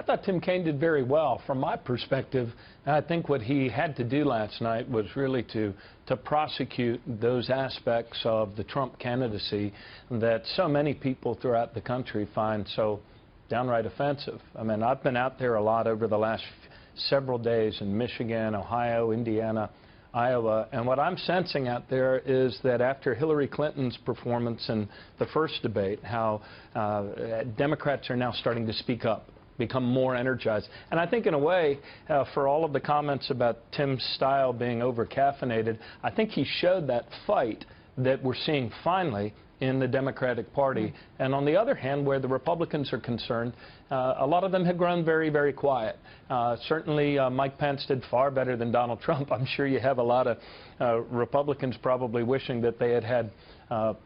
thought Tim Kaine did very well. From my perspective, I think what he had to do last night was really to prosecute those aspects of the Trump candidacy that so many people throughout the country find so downright offensive. I mean, I've been out there a lot over the last several days in Michigan, Ohio, Indiana, Iowa, and what I'm sensing out there is that after Hillary Clinton's performance in the first debate, how Democrats are now starting to speak up, become more energized. And I think in a way, for all of the comments about Tim's style being over-caffeinated, I think he showed that fight that we're seeing finally in the Democratic Party. And on the other hand, where the Republicans are concerned, a lot of them have grown very, very quiet. Certainly, Mike Pence did far better than Donald Trump. I'm sure you have a lot of Republicans probably wishing that they had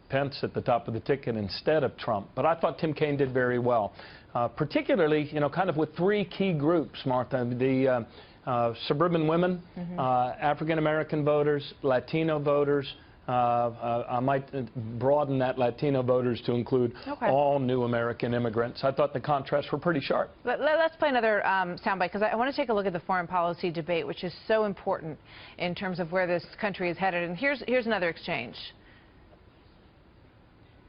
Pence at the top of the ticket instead of Trump. But I thought Tim Kaine did very well, particularly, you know, kind of with three key groups, Martha. The suburban women, African-American voters, Latino voters. I might broaden that Latino voters to include all new American immigrants. I thought the contrasts were pretty sharp. Let's play another soundbite, because I want to take a look at the foreign policy debate, which is so important in terms of where this country is headed. And here's another exchange.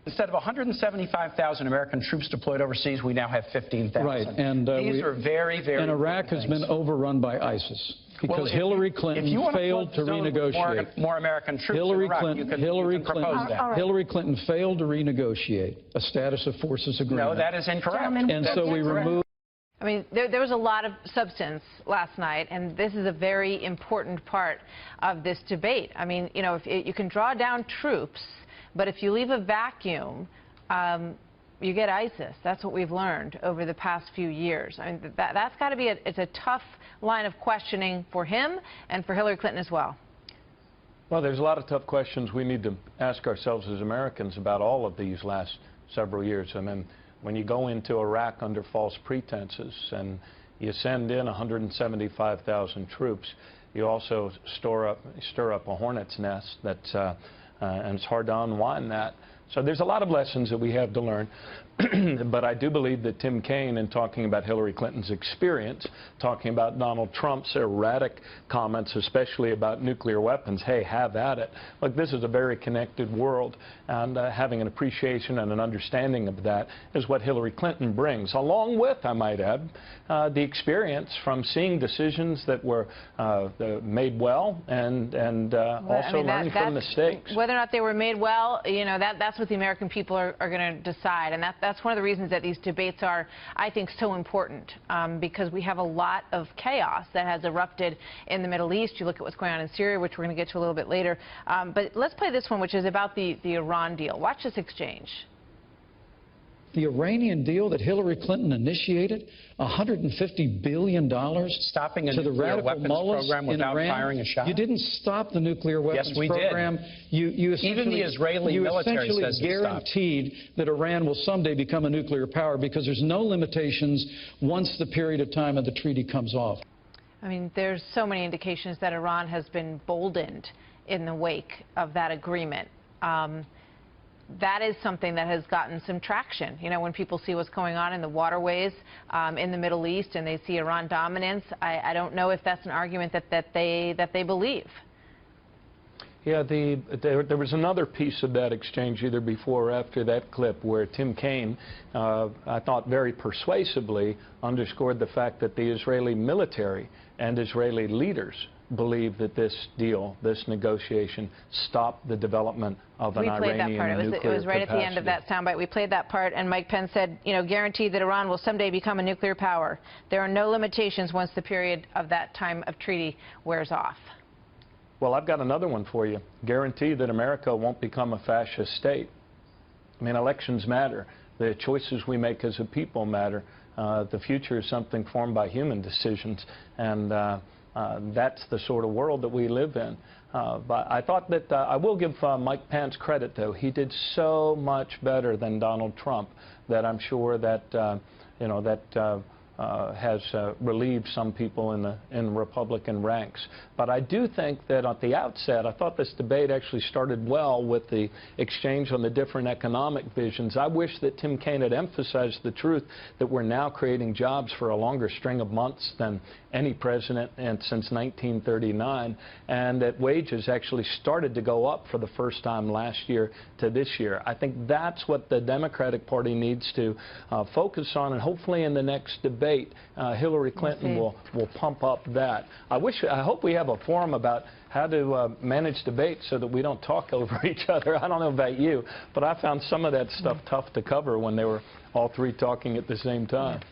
Instead of 175,000 American troops deployed overseas, we now have 15,000. Right, and these are very, very. And Iraq has been overrun by ISIS because Hillary Clinton failed to renegotiate. More American troops in Iraq, you can propose that. Hillary Clinton failed to renegotiate a status of forces agreement. No, that is incorrect. And so we removed. I mean, there was a lot of substance last night, and this is a very important part of this debate. I mean, you know, if you can draw down troops, but if you leave a vacuum, you get ISIS. That's what we've learned over the past few years. I mean, that's got to be it's a tough line of questioning for him and for Hillary Clinton as well. Well, there's a lot of tough questions we need to ask ourselves as Americans about all of these last several years. I mean, when you go into Iraq under false pretenses and you send in 175,000 troops, you also stir up a hornet's nest that's and it's hard to unwind that. So there's a lot of lessons that we have to learn. But I do believe that Tim Kaine, in talking about Hillary Clinton's experience, talking about Donald Trump's erratic comments, especially about nuclear weapons, hey, have at it. Look, this is a very connected world, and having an appreciation and an understanding of that is what Hillary Clinton brings, along with, I might add, the experience from seeing decisions that were made well and also learning from mistakes. Whether or not they were made well, you know, that's what the American people are going to decide, and that's one of the reasons that these debates are, I think, so important, because we have a lot of chaos that has erupted in the Middle East. You look at what's going on in Syria, which we're going to get to a little bit later. But let's play this one, which is about the Iran deal. Watch this exchange. The Iranian deal that Hillary Clinton initiated, $150 billion stopping a to the nuclear radical weapons mullahs program without in Iran. firing a shot. You didn't stop the nuclear weapons program. Yes, we did. Even the Israeli military says you essentially guaranteed that Iran will someday become a nuclear power because there's no limitations once the period of time of the treaty comes off. I mean, there's so many indications that Iran has been boldened in the wake of that agreement. That is something that has gotten some traction. You know, when people see what's going on in the waterways in the Middle East and they see Iran dominance, I don't know if that's an argument that they believe. Yeah, there was another piece of that exchange either before or after that clip where Tim Kaine, I thought very persuasively, underscored the fact that the Israeli military and Israeli leaders believe that this deal, this negotiation, stopped the development of an Iranian nuclear capacity. It was right at the end of that soundbite. We played that part, and Mike Pence said, you know, guaranteed that Iran will someday become a nuclear power. There are no limitations once the period of that time of treaty wears off. Well, I've got another one for you. Guarantee that America won't become a fascist state. I mean, elections matter. The choices we make as a people matter. The future is something formed by human decisions, and that's the sort of world that we live in. But I thought that I will give Mike Pence credit, though. He did so much better than Donald Trump that I'm sure that, you know, that has relieved some people in the Republican ranks. But I do think that at the outset, I thought this debate actually started well with the exchange on the different economic visions. I wish that Tim Kaine had emphasized the truth that we're now creating jobs for a longer string of months than any president since 1939, and that wages actually started to go up for the first time last year to this year. I think that's what the Democratic Party needs to focus on, and hopefully in the next debate, Hillary Clinton will pump up that. I hope we have a forum about how to manage debates so that we don't talk over each other. I don't know about you, but I found some of that stuff tough to cover when they were all three talking at the same time.